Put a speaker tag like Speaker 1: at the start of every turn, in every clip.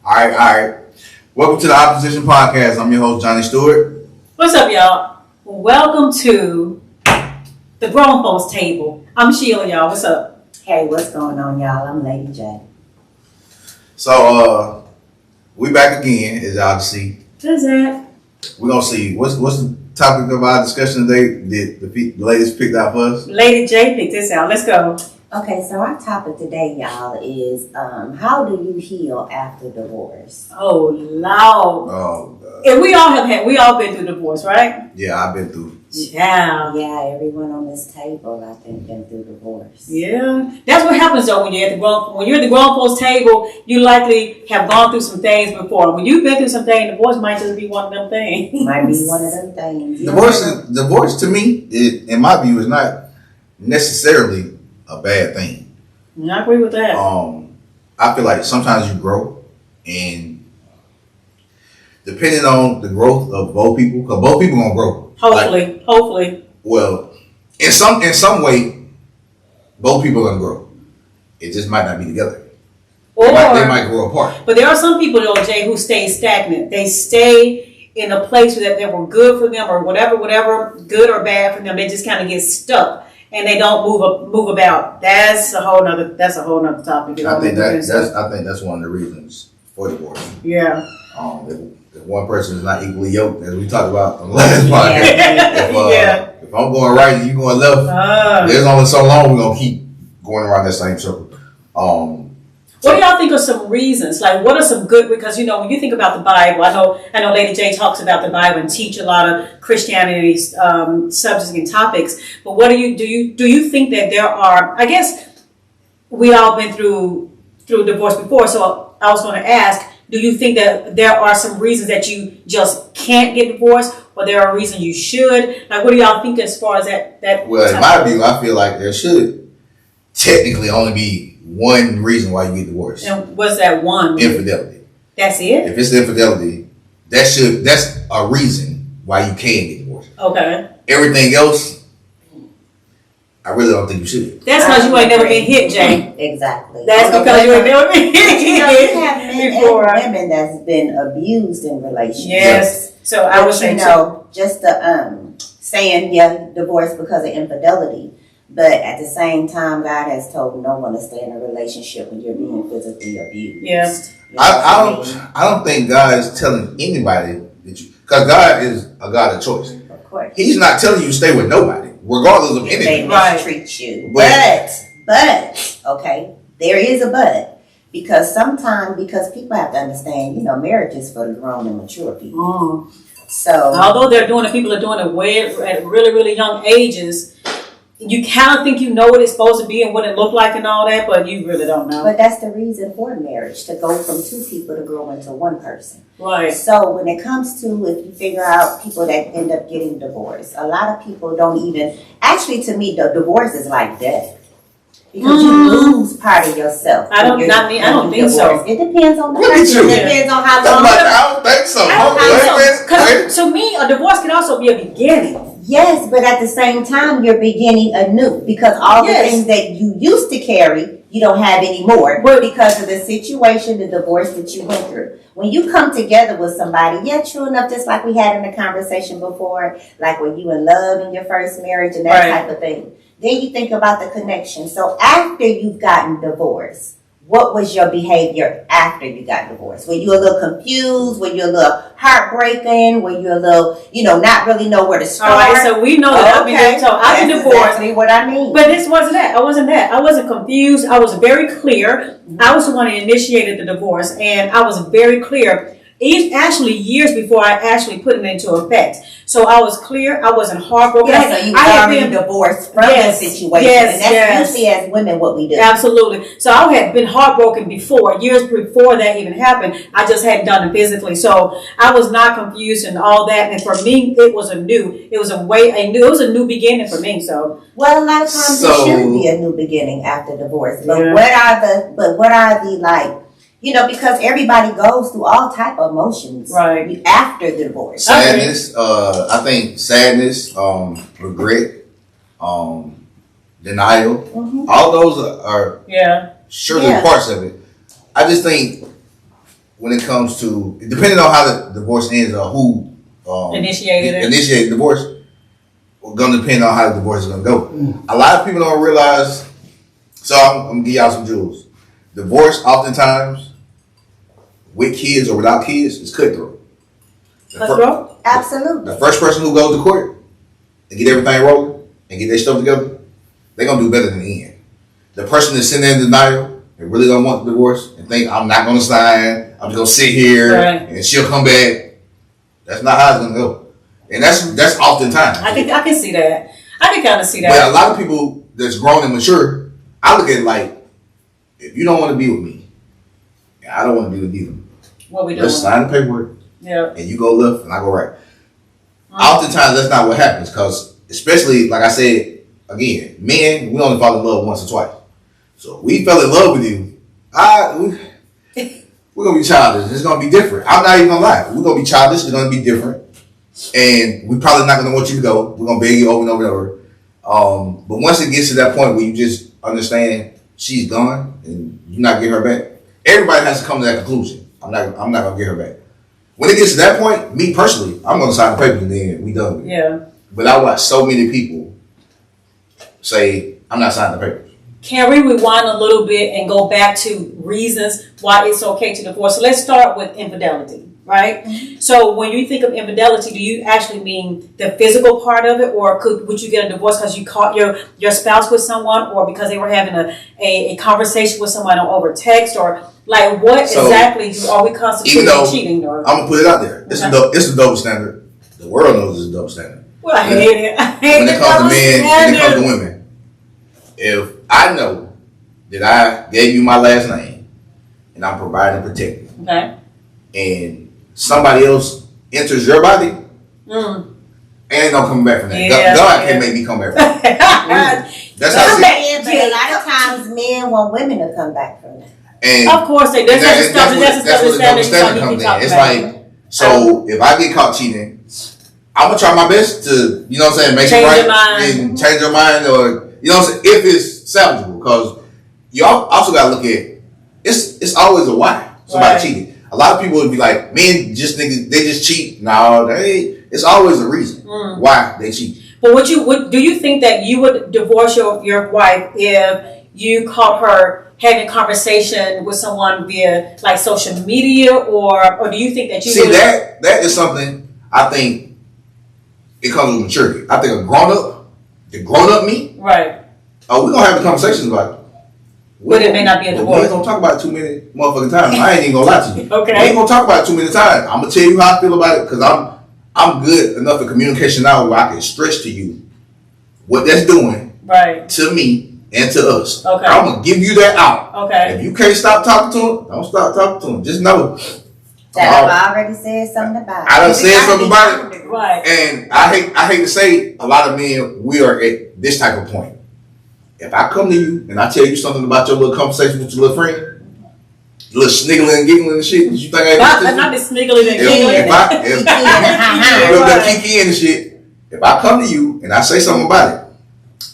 Speaker 1: All right. Welcome to the Opposition Podcast. I'm your host, Johnny Stewart.
Speaker 2: What's up, y'all? Welcome to the Grown Folks Table. I'm Sheila, y'all. What's up?
Speaker 3: Hey, what's going on, y'all? I'm Lady J.
Speaker 1: So, we back again, as y'all can see.
Speaker 2: What's that?
Speaker 1: We're going to see what's the topic of our discussion today that the ladies picked out for us.
Speaker 2: Lady J picked this out. Let's go.
Speaker 3: Okay, so our topic today, y'all, is how do you heal after divorce?
Speaker 2: Oh, Lord.
Speaker 1: Oh, God.
Speaker 2: And we all been through divorce, right?
Speaker 1: Yeah, I've been through.
Speaker 2: Yeah.
Speaker 3: Yeah, everyone on this table, I think, been through divorce.
Speaker 2: Yeah. That's what happens though when you're at the grown folks table, you likely have gone through some things before. When you've been through some things, divorce might just be one of them things.
Speaker 3: Might be one of them things.
Speaker 1: Divorce to me, in my view, is not necessarily a bad thing.
Speaker 2: I agree with that.
Speaker 1: I feel like sometimes you grow, and depending on the growth of both people, because both people gonna grow.
Speaker 2: Hopefully.
Speaker 1: Well, in some way, both people are gonna grow. It just might not be together.
Speaker 2: Or
Speaker 1: they might grow apart.
Speaker 2: But there are some people, though, Jay, who stay stagnant. They stay in a place that were good for them, or whatever, good or bad for them. They just kind of get stuck, and they don't move about. That's a whole nother topic.
Speaker 1: I think that's one of the reasons for divorce.
Speaker 2: Yeah.
Speaker 1: If one person is not equally yoked, as we talked about on the last podcast. If I'm going right and you going left, there's only so long we're gonna keep going around that same circle.
Speaker 2: What do y'all think are some reasons? Like, what are some good? Because when you think about the Bible, I know Lady J talks about the Bible and teach a lot of Christianity subjects and topics. But what do you think that there are? I guess we all been through divorce before, so I was going to ask. Do you think that there are some reasons that you just can't get divorced, or there are reasons you should? Like, what do y'all think as far as that?
Speaker 1: Well, in my view, I feel like there should technically only be one reason why you get divorced.
Speaker 2: And what's that one?
Speaker 1: Infidelity.
Speaker 2: That's it?
Speaker 1: If it's infidelity, that's a reason why you can get divorced.
Speaker 2: Okay.
Speaker 1: Everything else, I really don't think you should.
Speaker 2: That's because you ain't never been hit, Jay.
Speaker 3: Exactly.
Speaker 2: That's because you ain't never been hit.
Speaker 3: You have men and women that's been abused in relationships.
Speaker 2: Yes. So I would say
Speaker 3: just the saying divorce because of infidelity, but at the same time, God has told no one to stay in a relationship when you're being physically abused.
Speaker 2: Yes.
Speaker 1: I don't think God is telling anybody that because God is a God of choice.
Speaker 3: Of course.
Speaker 1: He's not telling you to stay with nobody, regardless of anything.
Speaker 3: They mistreat you. But, okay, there is a but. Because because people have to understand, marriage is for the grown and mature people. So
Speaker 2: although people are doing it way at really, really young ages, you kind of think you know what it's supposed to be and what it looked like and all that, but you really don't know.
Speaker 3: But that's the reason for marriage, to go from two people to grow into one person.
Speaker 2: Right.
Speaker 3: So when it comes to, if you figure out people that end up getting divorced, a lot of people don't even, actually to me, the divorce is like death. Because you lose part of yourself.
Speaker 2: I don't think so.
Speaker 3: It depends on the person. It depends on how long.
Speaker 1: I don't think so.
Speaker 2: Because to me, a divorce can also be a beginning.
Speaker 3: Yes, but at the same time, you're beginning anew because all the things that you used to carry, you don't have anymore because of the situation, the divorce that you went through. When you come together with somebody, true enough, just like we had in the conversation before, like when you in love in your first marriage and that type of thing. Then you think about the connection. So after you've gotten divorced, what was your behavior after you got divorced? Were you a little confused? Were you a little heartbreaking? Were you a little, not really know where to start?
Speaker 2: All right, so we know that I've been divorced.
Speaker 3: Exactly what I mean.
Speaker 2: But this wasn't that. I wasn't that. I wasn't confused. I was very clear. I was the one who initiated the divorce, and I was very clear. Actually, years before I actually put it into effect. So I was clear. I wasn't heartbroken.
Speaker 3: So you had been divorced from the situation. And that's usually as women what we do.
Speaker 2: Absolutely. So I had been heartbroken before, years before that even happened. I just hadn't done it physically. So I was not confused and all that. And for me, it was a new beginning for me. So
Speaker 3: a lot of times it should be a new beginning after divorce. But what are the because everybody goes through all type of emotions after the divorce.
Speaker 1: Sadness, I think sadness, regret, denial, all those are surely parts of it. I just think when it comes to, depending on how the divorce ends or who
Speaker 2: initiated
Speaker 1: the divorce, it's going to depend on how the divorce is going to go. A lot of people don't realize, so I'm going to give y'all some jewels. Divorce, oftentimes, with kids or without kids, is cutthroat.
Speaker 3: Absolutely.
Speaker 1: The first person who goes to court and get everything rolling and get their stuff together, they're going to do better than the end. The person that's sitting there in denial and really don't want the divorce and think, I'm not going to sign, I'm just going to sit here and she'll come back. That's not how it's going to go. And that's oftentimes.
Speaker 2: I can see that. I can kind of see that.
Speaker 1: But a lot of people that's grown and mature, I look at it like, if you don't want to be with me, and I don't want to be with you,
Speaker 2: what we doing?
Speaker 1: Let's sign the paperwork.
Speaker 2: Yeah.
Speaker 1: And you go left and I go right. Oftentimes that's not what happens, because especially like I said again, men, we only fall in love once or twice. So if we fell in love with you, we're gonna be childish. It's gonna be different. I'm not even gonna lie. We're gonna be childish. It's gonna be different, and we're probably not gonna want you to go. We're gonna beg you over and over and over. But once it gets to that point where you just understand she's gone and you're not getting her back, everybody has to come to that conclusion. I'm not gonna get her back. When it gets to that point, me personally, I'm gonna sign the paper and then we done with it.
Speaker 2: Yeah.
Speaker 1: But I watch so many people say, I'm not signing the papers.
Speaker 2: Can we rewind a little bit and go back to reasons why it's okay to divorce? So let's start with infidelity, right? Mm-hmm. So when you think of infidelity, do you actually mean the physical part of it, or would you get a divorce because you caught your spouse with someone, or because they were having a conversation with someone over text, or like what exactly are we constituting cheating? Or
Speaker 1: I'm gonna put it out there. It's a double standard. The world knows it's a double standard.
Speaker 2: Well, I hate it.
Speaker 1: When it comes to men, when it comes to women, if I know that I gave you my last name and I'm providing and protecting, and somebody else enters your body, ain't no coming back from that. God can't make me come back from that. That's how I
Speaker 3: see it. But a lot of times men want women to come back from that.
Speaker 2: And of course they. That's
Speaker 1: where the double standard comes in. It's like, so if I get caught cheating, I'm gonna try my best to, you know what I'm saying, make it right and change your mind, or you know what I'm saying, if it's salvageable, because you also gotta look at it's always a why somebody cheated. A lot of people would be like, men just think they just cheat. No, it's always a reason why they cheat.
Speaker 2: But do you think that you would divorce your wife if you caught her having a conversation with someone via like social media, or do you think that you
Speaker 1: see that is something I think it comes with maturity. I think the grown up me,
Speaker 2: right?
Speaker 1: Oh, we're gonna have the conversations about it.
Speaker 2: But it may not be a divorce.
Speaker 1: We ain't gonna talk about it too many motherfucking times. I ain't even gonna lie to you.
Speaker 2: Okay.
Speaker 1: We ain't gonna talk about it too many times. I'm gonna tell you how I feel about it, because I'm good enough at communication now where I can stress to you what that's doing to me and to us. Okay. I'm gonna give you that out.
Speaker 2: Okay.
Speaker 1: If you can't stop talking to him, don't stop talking to him. Just know
Speaker 3: that I've already said something about it.
Speaker 1: I done said something about it.
Speaker 2: Right.
Speaker 1: And I hate to say, a lot of men, we are at this type of point. If I come to you and I tell you something about your little conversation with your little friend, little sniggling and giggling and shit, you think I ain't
Speaker 2: not the sniggling and giggling.
Speaker 1: If kiki and shit, if I come to you and I say something about it,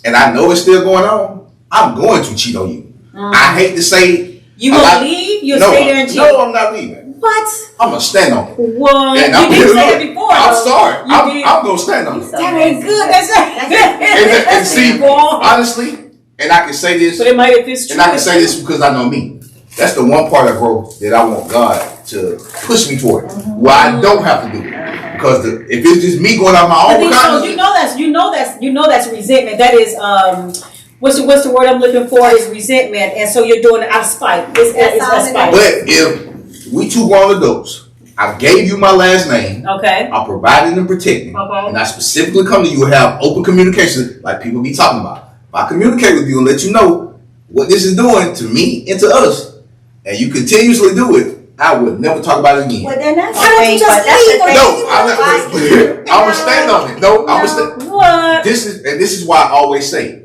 Speaker 1: and I know it's still going on, I'm going to cheat on you. I hate to say,
Speaker 2: you gonna leave? You'll stay there and cheat?
Speaker 1: No, I'm not leaving.
Speaker 2: What?
Speaker 1: I'm gonna stand on it.
Speaker 2: What? You didn't say it before.
Speaker 1: I'm sorry. I'm gonna stand on it.
Speaker 2: That ain't good. That's
Speaker 1: and see, honestly, and I can say this,
Speaker 2: but it might if it's true.
Speaker 1: And I can say this because I know me. That's the one part of growth that I want God to push me toward, where I don't have to do it. Because if it's just me going out my own
Speaker 2: conscience, you know that's resentment. That is what's the word I'm looking for is resentment, and so you're doing it out of spite. It's out of spite.
Speaker 1: But if we two grown adults, I gave you my last name.
Speaker 2: Okay.
Speaker 1: I provided and protected. Okay. And I specifically come to you and have open communication, like people be talking about. If I communicate with you and let you know what this is doing to me and to us, and you continuously do it, I would never talk about it again.
Speaker 3: Well, then that's
Speaker 2: why don't you just leave?
Speaker 1: I'm gonna stand on it. No, I'm gonna stand.
Speaker 2: What?
Speaker 1: This is why I always say,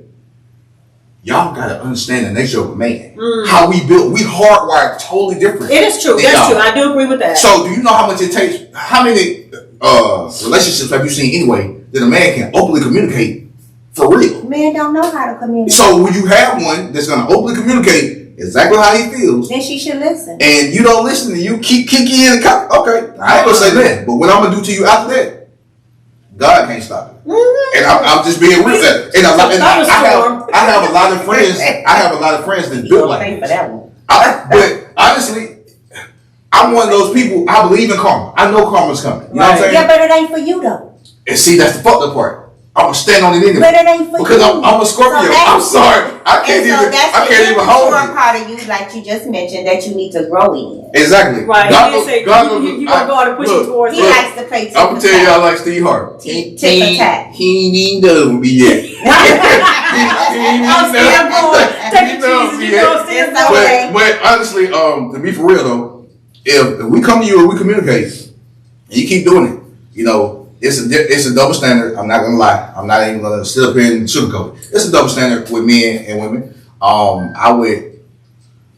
Speaker 1: y'all gotta understand the nature of a man. How we built, we hardwired totally different.
Speaker 2: It is true. That's true. I do agree with that.
Speaker 1: So, do you know how much it takes? How many relationships have you seen anyway that a man can openly communicate for real?
Speaker 3: Men don't know how to communicate.
Speaker 1: So, when you have one that's gonna openly communicate exactly how he feels.
Speaker 3: Then she should listen.
Speaker 1: And you don't listen, and you keep kicking in. Okay, I ain't gonna say that. But what I'm gonna do to you after that, God can't stop it. Mm-hmm. And I'm just being real. And I have a lot of friends. I have a lot of friends that do like this. But honestly, I'm one of those people. I believe in karma. I know karma's coming. You know what I'm saying?
Speaker 3: Yeah, but it ain't for you though.
Speaker 1: And see, that's the fucked up part. I'm gonna stand on it anyway.
Speaker 3: But it ain't for
Speaker 1: because
Speaker 3: you.
Speaker 1: I'm a Scorpio. So I'm sorry. I can't even hold it.
Speaker 3: Part of you, like you just mentioned, that you need to grow in.
Speaker 1: Exactly.
Speaker 2: Right.
Speaker 1: God
Speaker 2: you gonna go to push you towards.
Speaker 3: He likes to play.
Speaker 1: I'm gonna tell y'all like Steve Harvey.
Speaker 3: Tip attack.
Speaker 1: He ain't even done me yet. But honestly, to be for real though, if we come to you and we communicate, and you keep doing it, you know. It's a double standard. I'm not gonna lie. I'm not even gonna sit up here and sugarcoat it. It's a double standard with men and women. I would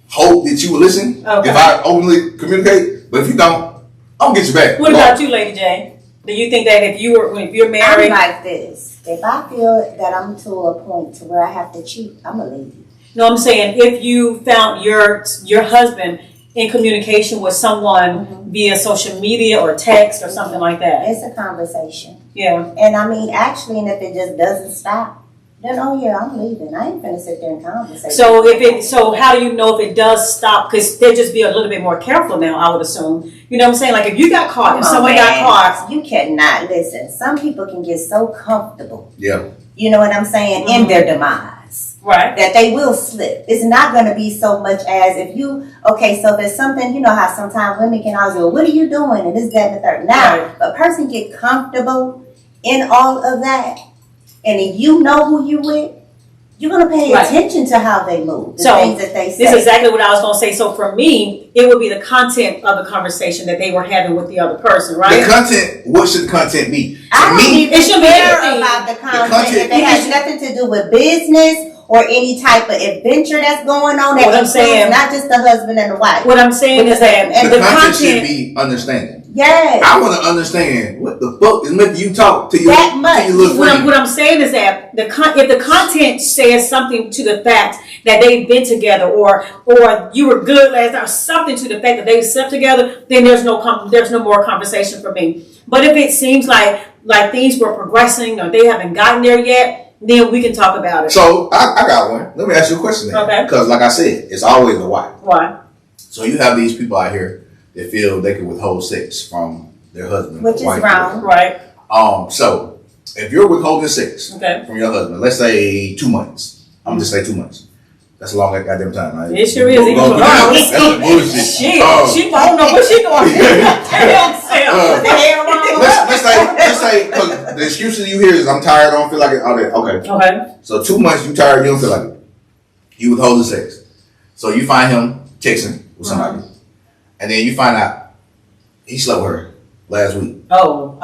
Speaker 1: hope that you would listen if I openly communicate. But if you don't, I'll get you back.
Speaker 2: What about you, Lady J? Do you think that if you're married,
Speaker 3: I'm like this. If I feel that I'm to a point to where I have to cheat, I'm gonna leave you.
Speaker 2: No, I'm saying if you found your husband in communication with someone via social media or text or something like that.
Speaker 3: It's a conversation.
Speaker 2: Yeah.
Speaker 3: And I mean, actually, and if it just doesn't stop, then I'm leaving. I ain't finna sit there and conversate.
Speaker 2: So how do you know if it does stop? Because they'll just be a little bit more careful now, I would assume. You know what I'm saying? Like if you got caught, if someone got caught.
Speaker 3: You cannot listen. Some people can get so comfortable.
Speaker 1: Yeah.
Speaker 3: You know what I'm saying? In their demise.
Speaker 2: Right.
Speaker 3: That they will slip. It's not going to be so much as if you, so if it's something, you know how sometimes women can always go, what are you doing? And this, that, and the third. Now, a person get comfortable in all of that, and if you know who you with, you're going to pay attention to how they move, the things that they say.
Speaker 2: This is exactly what I was going to say. So for me, it would be the content of the conversation that they were having with the other person, right?
Speaker 1: The content, what should the content be?
Speaker 3: I don't even
Speaker 2: it should
Speaker 3: care
Speaker 2: be
Speaker 3: about the content. If it has nothing to do with business or any type of adventure that's going on, that includes not just the husband and the wife.
Speaker 2: What I'm saying is that
Speaker 1: the content should be understanding.
Speaker 3: Yes.
Speaker 1: I want to understand what the fuck is making you talk to your,
Speaker 3: that much.
Speaker 1: To your little friend.
Speaker 2: What I'm saying is that if the content says something to the fact that they've been together, or you were good last night, or something to the fact that they slept together, then there's no more conversation for me. But if it seems like things were progressing or they haven't gotten there yet, then we can talk about it.
Speaker 1: So I got one. Let me ask you a question then.
Speaker 2: Okay.
Speaker 1: Because like I said, it's always a why.
Speaker 2: Why?
Speaker 1: So you have these people out here that feel they can withhold sex from their husband,
Speaker 3: which is wrong,
Speaker 2: right?
Speaker 1: So if you're withholding sex
Speaker 2: from
Speaker 1: your husband, let's say 2 months. I'm just say 2 months. That's a long goddamn time. Right?
Speaker 2: It sure is.
Speaker 1: That's bullshit.
Speaker 2: She don't know what she doing.
Speaker 1: Let's say because the excuses you hear is I'm tired, I don't feel like it. Okay. So 2 months you tired, you don't feel like it. You withholding sex. So you find him texting with somebody. And then you find out he slept with her last week. So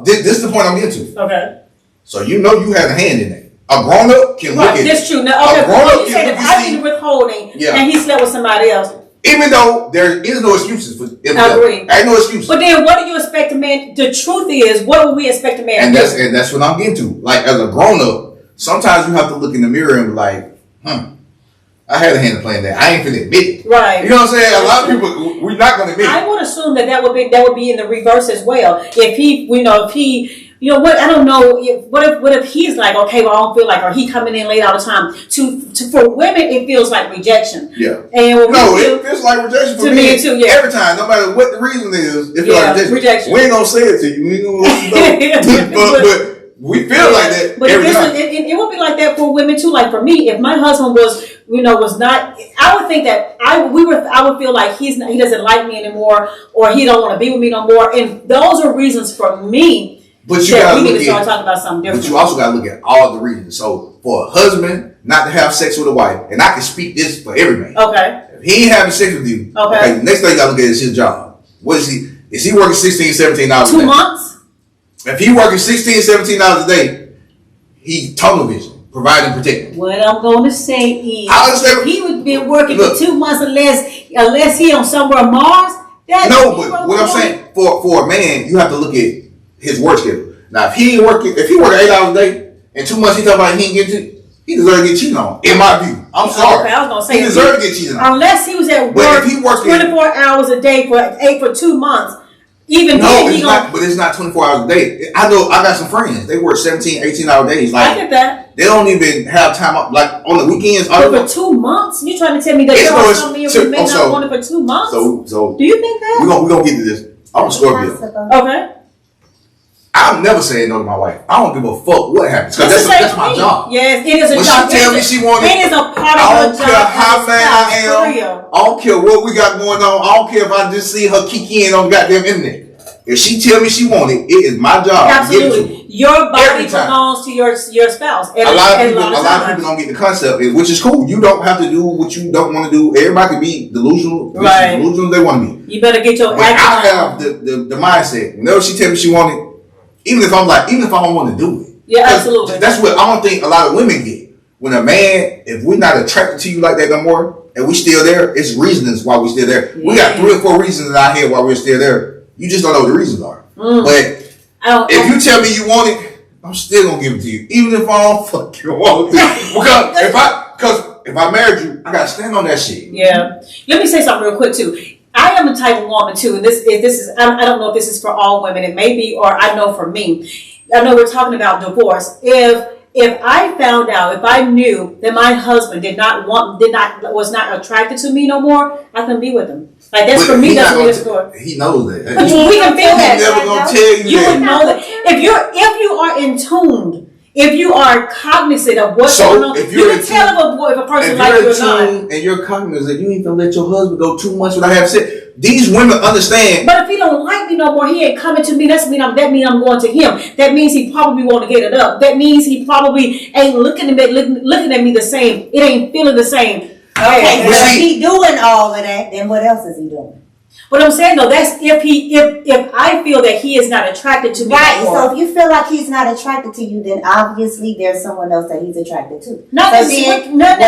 Speaker 1: this is the point I'm getting to.
Speaker 2: Okay.
Speaker 1: So you know you had a hand in that. A grown up can look at it.
Speaker 2: That's true. Now, okay,
Speaker 1: a grown up
Speaker 2: you said if I've been withholding and he slept with somebody else.
Speaker 1: Even though there is no excuses for it.
Speaker 2: I agree.
Speaker 1: Ain't no excuses.
Speaker 2: But then what do you expect a man? The truth is, what do we expect a man to do?
Speaker 1: And that's what I'm getting to. Like as a grown up, sometimes you have to look in the mirror and be like, I had a hand in playing that. I ain't finna admit it.
Speaker 2: Right.
Speaker 1: You know what I'm saying? A lot of people, we're not gonna admit it.
Speaker 2: I would assume that would be in the reverse as well. If he, I don't know. What if he's like, okay, well, I don't feel like, or he coming in late all the time. For women, it feels like rejection.
Speaker 1: Yeah.
Speaker 2: And
Speaker 1: it feels like rejection for me
Speaker 2: too. Yeah.
Speaker 1: Every time, no matter what the reason is, it feels like rejection. We ain't gonna say it to you. We ain't gonna but we feel like that.
Speaker 2: But it would be like that for women too. Like for me, if my husband was not, I would think that I would feel like he doesn't like me anymore, or he don't want to be with me no more. And those are reasons for me.
Speaker 1: But you gotta
Speaker 2: we need to start talking about something different.
Speaker 1: But you also gotta look at all the reasons. So for a husband not to have sex with a wife, and I can speak this for every man.
Speaker 2: Okay.
Speaker 1: If he ain't having sex with you, okay, next thing you gotta look at is his job. What is he? Is he working 16, 17 hours a day?
Speaker 2: 2 months?
Speaker 1: If he working 16, 17 hours a day, he's tunnel vision, providing protection.
Speaker 2: What I'm going to say is, if he would be working for 2 months unless he on somewhere on Mars.
Speaker 1: But what I'm saying, for a man, you have to look at his work schedule. Now, if he work 8 hours a day, in 2 months he talking about he ain't getting to, he deserves to get cheated on. In my view, I'm sorry.
Speaker 2: Okay, I was gonna say
Speaker 1: he deserves to get cheated on.
Speaker 2: Unless he was at work 24 hours a day for 2 months. Even
Speaker 1: no, it's not. But it's not 24 hours a day. I know. I got some friends. They work 17, 18-hour days. Like,
Speaker 2: I get that.
Speaker 1: They don't even have time up. Like on the weekends.
Speaker 2: But for 2 months, you trying to tell me that there are some men who may not want it for 2 months?
Speaker 1: So
Speaker 2: do you think that?
Speaker 1: We're gonna get to this. I'm a Scorpio.
Speaker 2: Okay.
Speaker 1: I'm never saying no to my wife. I don't give a fuck what happens because that's my job.
Speaker 2: Yes, it is a job.
Speaker 1: When she tell me she wanted,
Speaker 2: it is a part of her job.
Speaker 1: I don't care how mad I am. I don't care what we got going on. I don't care if I just see her kikiing on the goddamn internet. If she tell me she wanted, it is my job.
Speaker 2: Absolutely, your body belongs to your spouse.
Speaker 1: A lot of people don't get the concept, which is cool. You don't have to do what you don't want to do. Everybody can be delusional.
Speaker 2: Right.
Speaker 1: Delusional they want to be.
Speaker 2: You better get your.
Speaker 1: But I have the mindset. Whenever she tell me she wanted. Even if I don't want to do it.
Speaker 2: Yeah, absolutely.
Speaker 1: That's what I don't think a lot of women get. When a man, if we're not attracted to you like that no more, and we still there, it's reasons why we still there. Yeah. We got 3 or 4 reasons in our head why we're still there. You just don't know what the reasons are. But if you tell me you want it, I'm still gonna give it to you, even if I don't fucking want it. Because if I married you, I gotta stand on that shit.
Speaker 2: Yeah. Let me say something real quick too. I am the type of woman too, and this is I don't know if this is for all women. It may be, or I know for me. I know we're talking about divorce. If I found out, if I knew that my husband was not attracted to me no more, I couldn't be with him. Like that's for me. That's what it's for.
Speaker 1: He knows that.
Speaker 2: We can feel that.
Speaker 1: He's never gonna tell you.
Speaker 2: You would know that if you are in tune. If you are cognizant of what's going on, you can tell if a person likes you or not.
Speaker 1: And you're cognizant, you ain't gonna let your husband go 2 months without having sex. These women understand.
Speaker 2: But if he don't like me no more, he ain't coming to me. That means I'm going to him. That means he probably want to get it up. That means he probably ain't looking at me the same. It ain't feeling the same.
Speaker 3: Okay, so if he doing all of that, then what else is he doing?
Speaker 2: What I'm saying though, that's if I feel that he is not attracted to me.
Speaker 3: Right. So if you feel like he's not attracted to you, then obviously there's someone else that he's attracted to.
Speaker 2: Not necessarily. Not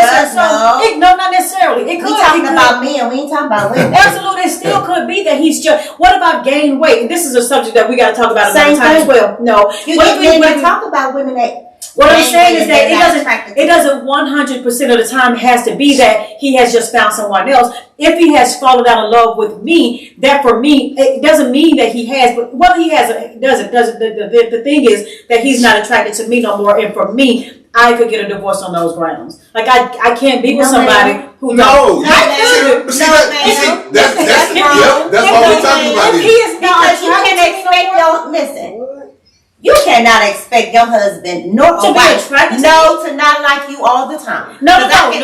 Speaker 2: necessarily. We talking about
Speaker 3: men. We ain't talking about women.
Speaker 2: Absolutely, it still could be that he's just. What if I gained weight? And this is a subject that we got to talk about another time as well. No,
Speaker 3: you talk about women that.
Speaker 2: What I'm saying is that it doesn't 100% of the time has to be that he has just found someone else. If he has fallen down in love with me, that for me, it doesn't mean that he has, but what he has, it doesn't. The thing is that he's not attracted to me no more. And for me, I could get a divorce on those grounds. Like I can't be with somebody who don't.
Speaker 1: That's why we're talking about
Speaker 3: this. If he is not attracted to me, listen. You cannot expect your husband nor a wife to not like you all the time.
Speaker 2: No.
Speaker 1: That's not what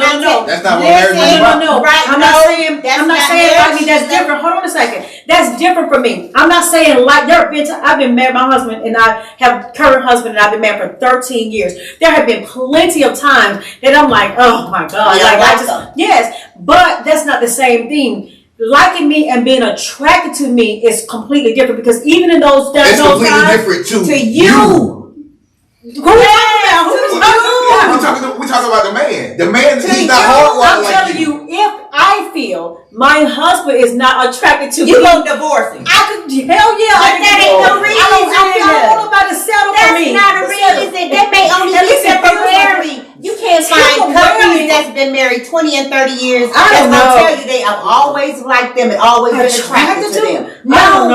Speaker 1: marriage is about.
Speaker 2: No. Right? I'm not saying like me. That's different. Hold on a second. That's different for me. I'm not saying like I've been married. My husband and I have current husband and I've been married for 13 years. There have been plenty of times that I'm like, oh my God, yes, but that's not the same thing. Liking me and being attracted to me is completely different because even in those times,
Speaker 1: it's completely different
Speaker 2: to you.
Speaker 1: We're talking about the man. The man, he's not hardwired like
Speaker 2: I'm telling you, if I feel my husband is not attracted to me,
Speaker 3: you gonna divorce him.
Speaker 2: I could, hell yeah.
Speaker 3: But that ain't no reason.
Speaker 2: I don't want nobody to settle for me.
Speaker 3: That's not a reason. That may only be temporary. You can't find couples that's been married 20 and 30 years.
Speaker 2: I don't know.
Speaker 3: Tell you they have always liked them and always been attracted to them.
Speaker 2: I don't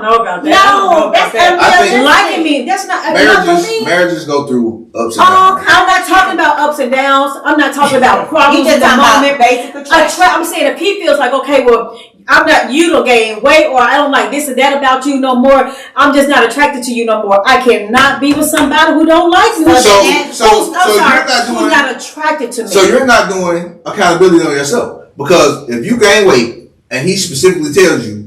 Speaker 2: know about that.
Speaker 3: No, that's unrealistic.
Speaker 2: Liking me, that's not
Speaker 1: marriages go through ups and downs.
Speaker 2: I'm not talking about ups and downs. I'm not talking about problems in the moment.
Speaker 3: Basic attraction.
Speaker 2: I'm saying if he feels like, okay, well, I'm not, you don't gain weight, or I don't like this and that about you no more. I'm just not attracted to you no more. I cannot be with somebody who don't like me. Who's not attracted to me.
Speaker 1: So you're not doing accountability on yourself, because if you gain weight and he specifically tells you,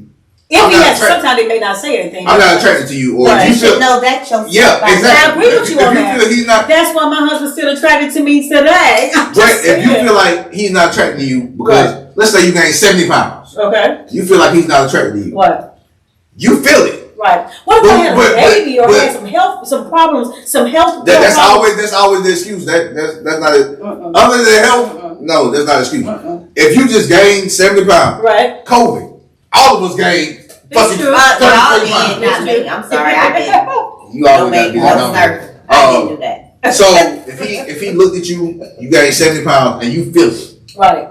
Speaker 2: sometimes they may not say anything.
Speaker 1: I'm not attracted to you, or
Speaker 3: you should know that yourself.
Speaker 1: Yeah, exactly.
Speaker 2: I agree with you on that.
Speaker 1: He's not,
Speaker 2: that's why my husband's still attracted to me today.
Speaker 1: But if you feel like he's not attracted to you because let's say you gain 70 pounds.
Speaker 2: Okay.
Speaker 1: You feel like he's not attracted to you.
Speaker 2: What?
Speaker 1: You feel it.
Speaker 2: Right. What if I had a baby or had some problems, some health?
Speaker 1: That's always the excuse. That's not it. Other than health, no, that's not an excuse. If you just gained 70 pounds,
Speaker 2: right?
Speaker 1: COVID, all of us gained fucking 30 pounds.
Speaker 3: Not me. I'm sorry, I didn't.
Speaker 1: You always got to be that.
Speaker 3: I didn't do that.
Speaker 1: So if he looked at you, you got 70 pounds, and you feel it.
Speaker 2: Right.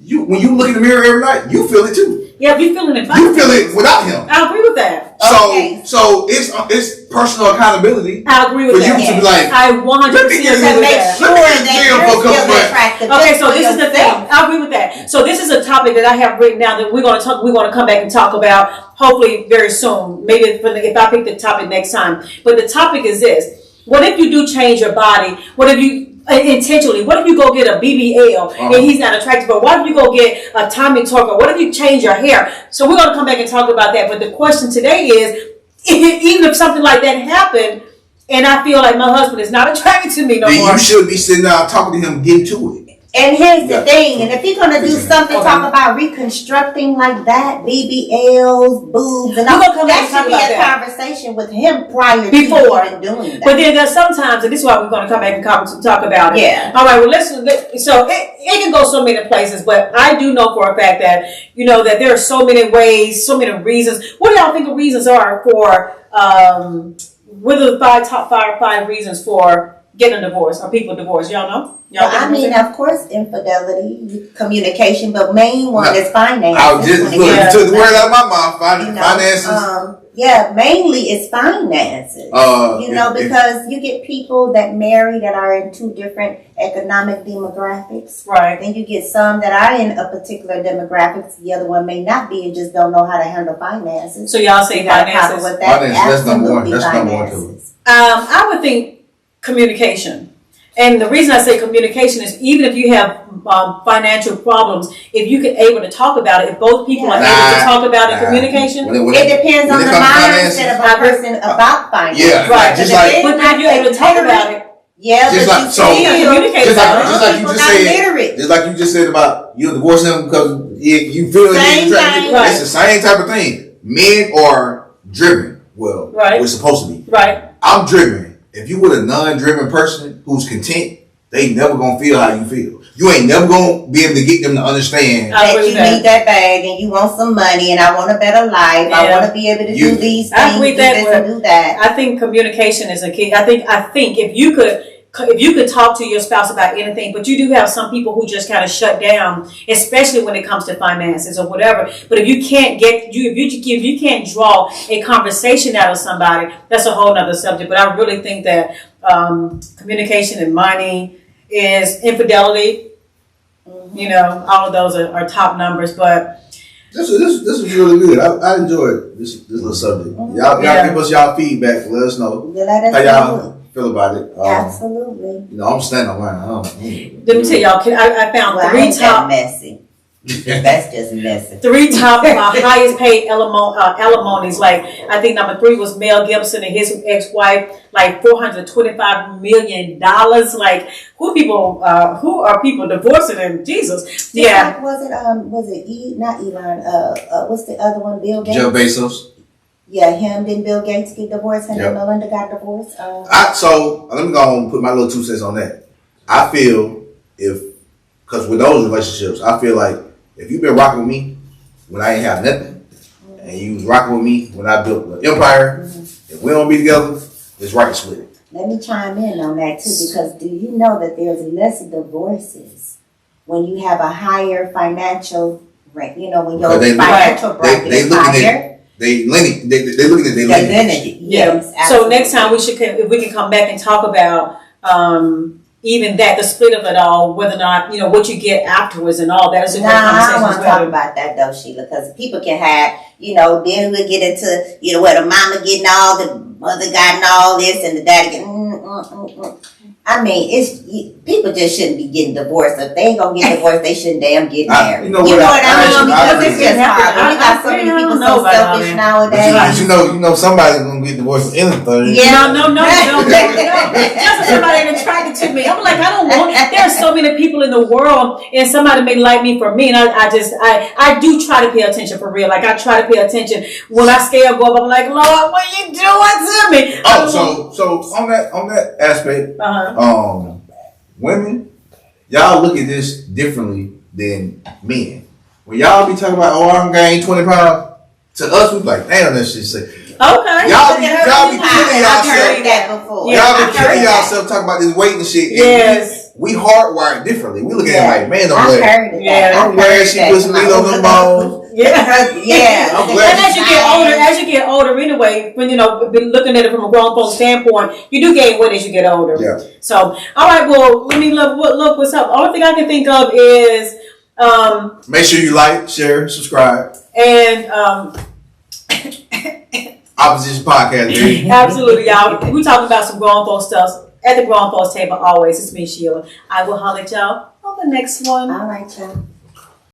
Speaker 1: When you look in the mirror every night, you feel it too.
Speaker 2: Yeah, if you're feeling it.
Speaker 1: You feel it without him.
Speaker 2: I agree with that.
Speaker 1: So it's personal accountability.
Speaker 2: I agree with that.
Speaker 1: For you to be like,
Speaker 2: I 100% agree with that.
Speaker 3: Make sure that you're still attractive.
Speaker 2: Okay, so this is the thing. I agree with that. So this is a topic that I have written down that we're going to come back and talk about hopefully very soon. Maybe if I pick the topic next time. But the topic is this: what if you do change your body? What if you intentionally? What if you go get a BBL and he's not attractive? But what if you go get a Tommy Torker? What if you change your hair? So we're going to come back and talk about that. But the question today is, even if something like that happened, and I feel like my husband is not attracted to me no more,
Speaker 1: you should be sitting down talking to him, getting to it.
Speaker 3: And here's the thing, and if you're gonna do something, talk about reconstructing like that, BBLs, boobs, and all that should be a conversation with him prior to even doing that.
Speaker 2: But then there's sometimes, and this is why we're going to come back and talk about it.
Speaker 3: Yeah.
Speaker 2: All right. Well, so it can go so many places, but I do know for a fact that that there are so many ways, so many reasons. What do y'all think the reasons are for? What are the top five reasons for getting a divorce or people divorced? Y'all know?
Speaker 3: I mean, of course, infidelity, communication, but main one is finances.
Speaker 1: I was just you took the word out of my mouth. Finances.
Speaker 3: Mainly it's finances. Because you get people that marry that are in two different economic demographics.
Speaker 2: Right.
Speaker 3: Then you get some that are in a particular demographic. The other one may not be and just don't know how to handle finances.
Speaker 2: So y'all say finances.
Speaker 1: That's number one. That's number one too.
Speaker 2: I would think communication. And the reason I say communication is even if you have financial problems, if you can able to talk about it, if both people are able to talk about it, communication.
Speaker 3: It depends on the mindset of a person about finances.
Speaker 1: Yeah,
Speaker 2: right.
Speaker 1: Just
Speaker 2: but then you're able to talk about it.
Speaker 3: Yeah,
Speaker 1: just like you just said about you divorcing him because you feel it. Right. It's the same type of thing. Men are driven. Well, we're supposed to be.
Speaker 2: Right.
Speaker 1: I'm driven. If you with a non-driven person who's content, they never gonna feel how you feel. You ain't never gonna be able to get them to understand
Speaker 3: that you need that bag and you want some money and I want a better life. Yeah. I want to be able to do these things, do this and do that.
Speaker 2: I think communication is a key. I think if you could talk to your spouse about anything, but you do have some people who just kind of shut down, especially when it comes to finances or whatever. But if you can't if you can't draw a conversation out of somebody, that's a whole nother subject. But I really think that communication and money is infidelity. All of those are top numbers. But
Speaker 1: this is really good. I enjoyed this little subject. Y'all give us y'all feedback. Let us know how y'all feel about it.
Speaker 3: Absolutely.
Speaker 1: I'm standing on mine.
Speaker 2: Let me tell y'all, I found three top
Speaker 3: messy. That's just messy.
Speaker 2: 3 top highest paid alimonies. Like I think number 3 was Mel Gibson and his ex-wife. Like $425 million. Like who are people divorcing him? Jesus. Yeah.
Speaker 3: Was it not Elon? What's the other one? Bill Gates.
Speaker 1: Jeff Bezos.
Speaker 3: Yeah, him. Didn't Bill Gates get divorced and then Melinda got divorced?
Speaker 1: So let me go and put my little 2 cents on that. I feel because with those relationships, I feel like if you've been rocking with me when I ain't have nothing, and you was rocking with me when I built an empire, if we don't be together, it's right to split it.
Speaker 3: Let me chime in on that too, because do you know that there's less divorces when you have a higher financial rank? When your financial bracket is higher.
Speaker 1: They looking at their lineage.
Speaker 2: Yes, so next time if we can come back and talk about even that, the split of it all, whether or not, what you get afterwards and all that.
Speaker 3: I don't want to talk about that though, Sheila, because people can have, then we'll get into, where the mama getting all, the mother gotten all this and the daddy getting, I mean, people just shouldn't be getting divorced. If they ain't gonna get divorced, they shouldn't damn get married. You know what I mean? Because it's just hard. We got so many people so selfish nowadays.
Speaker 1: But you know somebody's gonna get divorced for anything.
Speaker 2: Yeah, no. Just somebody ain't attracted to me. I'm like, I don't want. There are so many people in the world, and somebody may like me for me, and I do try to pay attention for real. Like I try to pay attention when I scale go up. I'm like, Lord, what you doing to me?
Speaker 1: So on that aspect. Women, y'all look at this differently than men. When y'all be talking about, I'm gained 20 pounds, to us, we be like, damn, that shit sick. Y'all be killing yourself.
Speaker 3: Yeah,
Speaker 1: Y'all be killing yourself talking about this weight and shit.
Speaker 2: Yes.
Speaker 1: We hardwired differently. We look at it like, man, don't
Speaker 3: I
Speaker 1: let.
Speaker 3: heard it.
Speaker 2: Yeah.
Speaker 1: I'm glad she put some meat on them bones.
Speaker 2: Yeah.
Speaker 3: Yeah.
Speaker 1: I'm
Speaker 2: And
Speaker 1: glad.
Speaker 2: as you get older anyway, when been looking at it from a grown folks standpoint, you do gain weight as you get older.
Speaker 1: Yeah.
Speaker 2: So, all right, well, let me look what's up. Only thing I can think of is
Speaker 1: Make sure you like, share, subscribe.
Speaker 2: and
Speaker 1: Opposition Podcast, baby.
Speaker 2: absolutely, y'all. We talking about some grown folks stuff at the grown folks table always. It's me, Sheila. I will holler at y'all on the next one.
Speaker 3: All right, y'all.